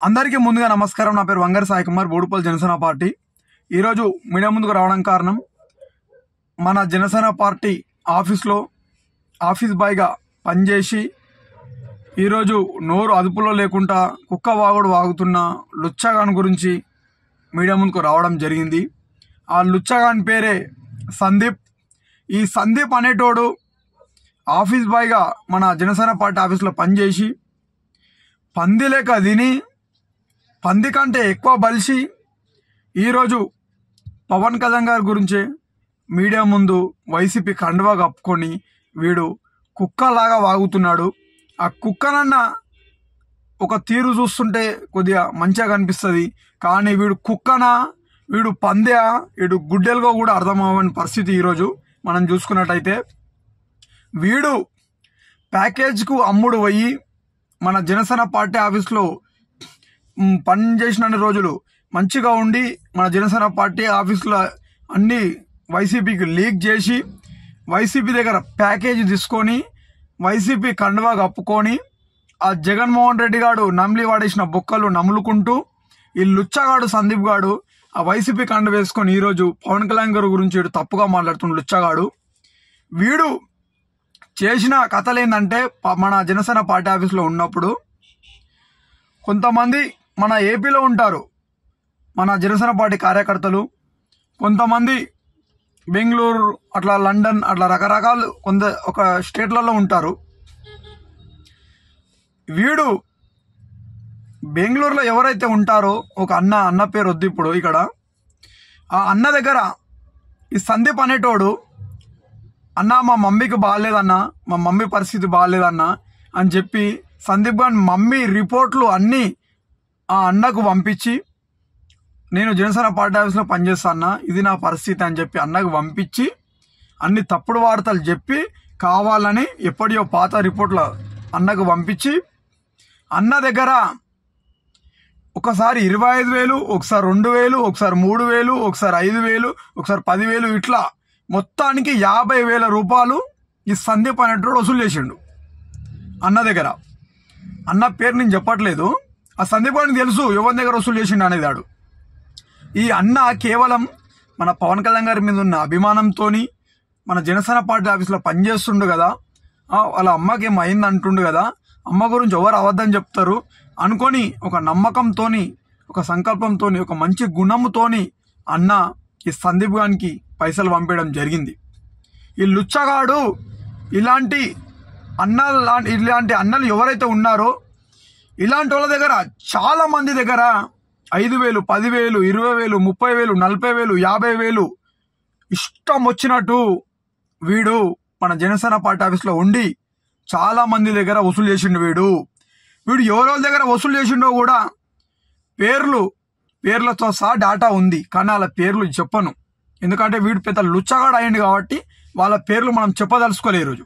అందరికీ ముందుగా నమస్కారం. నా పేరు వంగర్ సాయి కుమార్, బోడుపల్లి జనసేన పార్టీ. ఈరోజు మీడియా ముందుకు రావడం కారణం, మన జనసేన పార్టీ ఆఫీస్లో ఆఫీస్ బాయ్గా పనిచేసి ఈరోజు నోరు అదుపులో లేకుండా కుక్క వాగుడు వాగుతున్న లుచ్చగాన్ గురించి మీడియా ముందుకు రావడం జరిగింది. ఆ లుచ్చగాన్ పేరే సందీప్. ఈ సందీప్ అనేటోడు ఆఫీస్ బాయ్గా మన జనసేన పార్టీ ఆఫీస్లో పనిచేసి పంది లేక తిని పంది కంటే ఎక్కువ బలిసి ఈరోజు పవన్ కళ్యాణ్ గారి గురించే మీడియా ముందు వైసీపీ కండువా కప్పుకొని వీడు కుక్కలాగా వాగుతున్నాడు. ఆ కుక్కనన్నా ఒక తీరు చూస్తుంటే కొద్దిగా మంచిగా కనిపిస్తుంది, కానీ వీడు కుక్కనా, వీడు పందె, వీడు గుడ్డెలుగా కూడా అర్థమవని పరిస్థితి ఈరోజు మనం చూసుకున్నట్టయితే. వీడు ప్యాకేజ్కు అమ్ముడు పోయి మన జనసేన పార్టీ ఆఫీస్లో పనిచేసిన రోజులు మంచిగా ఉండి మన జనసేన పార్టీ ఆఫీస్లో అన్ని వైసీపీకి లీక్ చేసి వైసీపీ దగ్గర ప్యాకేజీ తీసుకొని వైసీపీ కండువా కప్పుకొని ఆ జగన్మోహన్ రెడ్డి గారు నమిలి వాడేసిన బొక్కలు నములుకుంటూ ఈ లుచ్చగాడు సందీప్ గాడు ఆ వైసీపీ కండు వేసుకొని ఈరోజు పవన్ కళ్యాణ్ గారి గురించి వీడు తప్పుగా మాట్లాడుతున్న లుచ్చగాడు. వీడు చేసిన కథలు ఏంటంటే, మన జనసేన పార్టీ ఆఫీస్లో ఉన్నప్పుడు కొంతమంది మన ఏపీలో ఉంటారు, మన జనసేన పార్టీ కార్యకర్తలు, కొంతమంది బెంగళూరు అట్లా లండన్ అట్లా రకరకాలు ఒక స్టేట్లలో ఉంటారు. వీడు బెంగళూరులో ఎవరైతే ఉంటారో ఒక అన్న పేరు వద్దు ఇప్పుడు ఇక్కడ, ఆ అన్న దగ్గర ఈ సందీప్ అనేటోడు, అన్న మా మమ్మీకి బాగాలేదన్నా, మా మమ్మీ పరిస్థితి బాగాలేదన్నా అని చెప్పి సందీప్ గారి మమ్మీ రిపోర్ట్లు అన్నీ ఆ అన్నకు పంపించి, నేను జనసేన పార్టీ ఆఫీస్లో పనిచేస్తాను, ఇది నా పరిస్థితి అని చెప్పి అన్నకు పంపించి అన్ని తప్పుడు వార్తలు చెప్పి కావాలని ఎప్పటియో పాత రిపోర్ట్ల అన్నకు పంపించి అన్న దగ్గర ఒకసారి 25,000, ఒకసారి 2,000, ఒకసారి 3,000, ఒకసారి 5,000, ఒకసారి 10,000 ఇట్లా మొత్తానికి 50,000 రూపాయలు ఈ సందీప్ అనేటోడు వసూలు చేసిండు అన్న దగ్గర. అన్న పేరు నేను చెప్పట్లేదు, ఆ సందీప్ గారికి తెలుసు ఎవరి దగ్గర వసూలు చేసిండు అనేది. ఆడు ఈ అన్న కేవలం మన పవన్ కళ్యాణ్ గారి మీద ఉన్న అభిమానంతో మన జనసేన పార్టీ ఆఫీస్లో పనిచేస్తుండు కదా, వాళ్ళ అమ్మకి ఏం అయింది అంటుండు కదా, అమ్మ గురించి ఎవరు అవద్దని చెప్తారు అనుకొని ఒక నమ్మకంతోని, ఒక సంకల్పంతోని, ఒక మంచి గుణముతోని అన్న ఈ సందీప్ గారికి పైసలు పంపించడం జరిగింది. ఈ లుచ్చగాడు ఇలాంటి అన్నలు ఎవరైతే ఉన్నారో ఇలాంటి వాళ్ళ దగ్గర చాలా మంది దగ్గర 5,000, 10,000, 20,000, 30,000, 40,000, 50,000 ఇష్టం వచ్చినట్టు వీడు మన జనసేన పార్టీ ఆఫీస్లో ఉండి చాలా మంది దగ్గర వసూలు చేసిండు. వీడు ఎవరెవరి దగ్గర వసూలు చేసిండో కూడా పేర్లతో సహా డాటా ఉంది, కానీ వాళ్ళ పేర్లు చెప్పను, ఎందుకంటే వీడు పెద్ద లుచ్చగాడు అయ్యింది కాబట్టి వాళ్ళ పేర్లు మనం చెప్పదలుచుకోలే. ఈరోజు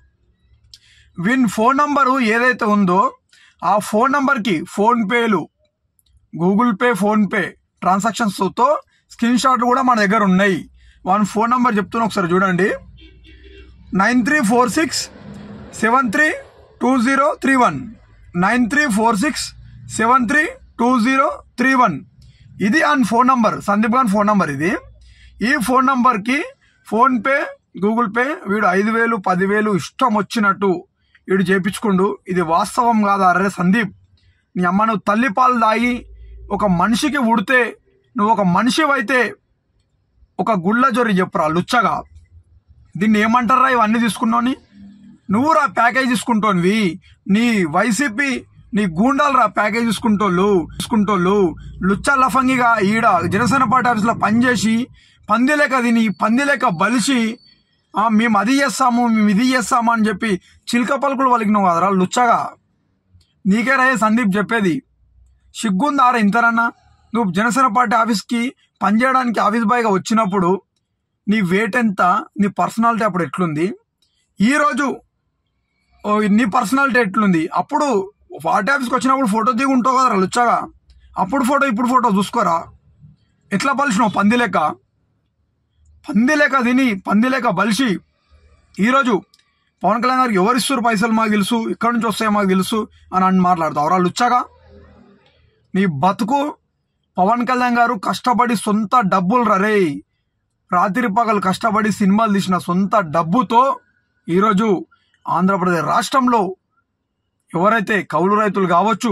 వీని ఫోన్ నంబరు ఏదైతే ఉందో ఆ ఫోన్ నంబర్కి ఫోన్పేలు, గూగుల్ పే, ఫోన్పే ట్రాన్సాక్షన్స్తో స్క్రీన్ షాట్లు కూడా మన దగ్గర ఉన్నాయి. వాని ఫోన్ నంబర్ చెప్తున్నా, ఒకసారి చూడండి. 9346732031, 9346732031. ఇది ఆయన ఫోన్ నంబర్, సందీప్ గారి ఫోన్ నంబర్ ఇది. ఈ ఫోన్ నంబర్కి ఫోన్పే, గూగుల్ పే వీడు 5,000, 10,000 ఇష్టం వచ్చినట్టు వీడు చేపించుకుండు. ఇది వాస్తవం కాదా? అరే సందీప్, నీ అమ్మ నువ్వు తల్లిపాలు దాగి ఒక మనిషికి ఉడితే, నువ్వు ఒక మనిషివైతే ఒక గుళ్ళ జొరి చెప్పురా లుచ్చగా. దీన్ని ఏమంటారా ఇవన్నీ తీసుకున్నావు? నువ్వు రా ప్యాకేజ్ తీసుకుంటోనివి, నీ వైసీపీ నీ గూండాలు రా ప్యాకేజ్ తీసుకుంటోళ్ళు లుచ్చ లఫంగిగా ఈడ జనసేన పార్టీ ఆఫీస్లో పనిచేసి పంది లేక తిని పంది లేక బలిసి మేము అది చేస్తాము, మేము ఇది చేస్తాము అని చెప్పి చిలక పలుకులు పలికినావు కదరా లుచ్చగా. నీకే రా సందీప్ చెప్పేది, సిగ్గుందారా ఇంతరన్నా? నువ్వు జనసేన పార్టీ ఆఫీస్కి పనిచేయడానికి ఆఫీస్ బాయ్గా వచ్చినప్పుడు నీ వెయిట్ ఎంత, నీ పర్సనాలిటీ అప్పుడు ఎట్లుంది, ఈరోజు నీ పర్సనాలిటీ ఎట్లుంది? అప్పుడు పార్టీ ఆఫీస్కి వచ్చినప్పుడు ఫోటో దిగి ఉంటావు కదరా లుచ్చగా, అప్పుడు ఫోటో ఇప్పుడు ఫోటో చూసుకోరా. ఎట్లా బలిసినావు పంది లేక తిని పంది లేక బలిసి ఈరోజు పవన్ కళ్యాణ్ గారికి ఎవరిస్తారు పైసలు మాకు తెలుసు, ఇక్కడి నుంచి వస్తాయో మాకు తెలుసు అని మాట్లాడతావు రా లుచ్చగా. నీ బతుకు పవన్ కళ్యాణ్ గారు కష్టపడి సొంత డబ్బులు రరే రాత్రి పగలు కష్టపడి సినిమాలు తీసిన సొంత డబ్బుతో ఈరోజు ఆంధ్రప్రదేశ్ రాష్ట్రంలో ఎవరైతే కౌలు రైతులు కావచ్చు,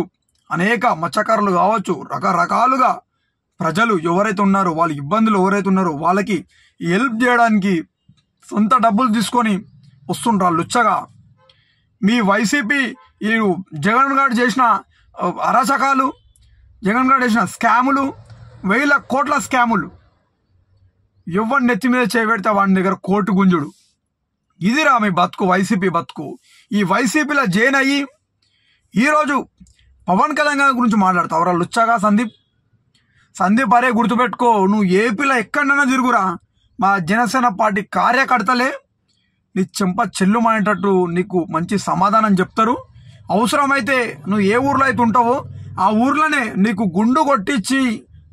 అనేక మత్స్యకారులు కావచ్చు, రకరకాలుగా ప్రజలు ఎవరైతే ఉన్నారో, వాళ్ళ ఇబ్బందులు ఎవరైతే ఉన్నారో వాళ్ళకి హెల్ప్ చేయడానికి సొంత డబ్బులు తీసుకొని వస్తుంటారు లుచ్చగా. మీ వైసీపీ ఈ జగన్ గారు చేసిన అరాచకాలు, జగన్ గారు చేసిన స్కాములు, 1000 కోట్ల స్కాములు, ఎవరి నెత్తి మీద చేయబెడితే వాడి దగ్గర కోర్టు గుంజుడు. ఇదిరా మీ బతుకు, వైసీపీ బతుకు. ఈ వైసీపీలో జైన్ అయ్యి ఈరోజు పవన్ కళ్యాణ్ గారి గురించి మాట్లాడతావురా లుచ్చగా సందీప్ అరే గుర్తుపెట్టుకో, నువ్వు ఏపీలో ఎక్కడైనా తిరుగురా, మా జనసేన పార్టీ కార్యకర్తలే నీ చెంప చెల్లుమనేటట్టు నీకు మంచి సమాధానం చెప్తారు. అవసరమైతే నువ్వు ఏ ఊర్లో అయితే ఉంటావో ఆ ఊర్లోనే నీకు గుండు కొట్టించి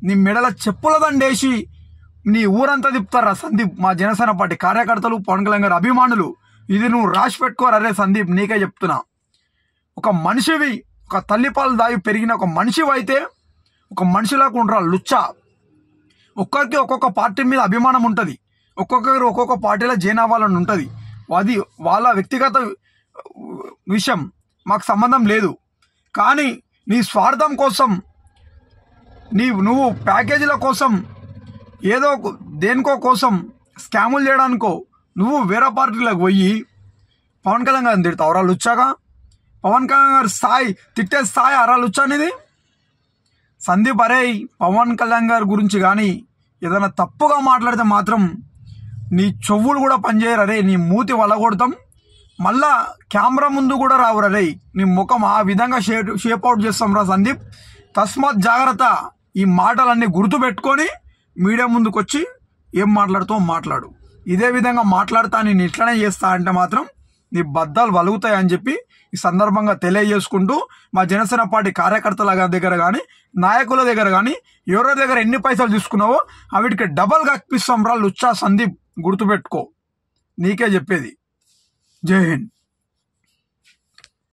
నీ మెడల చెప్పుల దండేసి నీ ఊరంతా తిప్పుతారా సందీప్. మా జనసేన పార్టీ కార్యకర్తలు, పవన్ కళ్యాణ్ గారి అభిమానులు, ఇది నువ్వు రాసి పెట్టుకోరా రే సందీప్. నీకే చెప్తున్నా, ఒక మనిషివి, ఒక తల్లిపాలు దాగి పెరిగిన ఒక మనిషివి అయితే ఒక మనిషిలాగా ఉండరా లుచ్చా. ఒక్కరికి ఒక్కొక్క పార్టీ మీద అభిమానం ఉంటుంది, ఒక్కొక్కరు ఒక్కొక్క పార్టీలో జాయిన్ అవ్వాలని ఉంటుంది. అది వాళ్ళ వ్యక్తిగత విషయం, మాకు సంబంధం లేదు. కానీ నీ స్వార్థం కోసం, నువ్వు ప్యాకేజీల కోసం, ఏదో దేనికో కోసం స్కాములు చేయడానికో నువ్వు వేరే పార్టీలకు పోయి పవన్ కళ్యాణ్ గారిని తిడతావురా లుచ్చాగా. పవన్ కళ్యాణ్ గారు స్థాయి తిట్టే స్థాయి అరా లుచ్చా అనేది. సందీప్ అరే పవన్ కళ్యాణ్ గారి గురించి కానీ ఏదైనా తప్పుగా మాట్లాడితే మాత్రం నీ చెవులు కూడా పనిచేయరు అరే, నీ మూతి వలగొడతాం, మళ్ళా కెమెరా ముందు కూడా రావురా రే, నీ ముఖం ఆ విధంగా షేప్ అవుట్ చేస్తాం రా సందీప్. తస్మాత్ జాగ్రత్త. ఈ మాటలన్నీ గుర్తుపెట్టుకొని మీడియా ముందుకు వచ్చి ఏం మాట్లాడుతావు మాట్లాడు. ఇదే విధంగా మాట్లాడతా, నేను ఇట్లనే చేస్తా అంటే మాత్రం నీ బద్దాలు వలుగుతాయి అని చెప్పి ఈ సందర్భంగా తెలియజేసుకుంటూ, మా జనసేన పార్టీ కార్యకర్తల దగ్గర కానీ, నాయకుల దగ్గర కానీ, ఎవరి దగ్గర ఎన్ని పైసలు తీసుకున్నావో అవిటికి డబల్గా అప్పిస్తాం రా లుచ్చా సందీప్. గుర్తుపెట్టుకో, నీకే చెప్పేది. జై హింద్.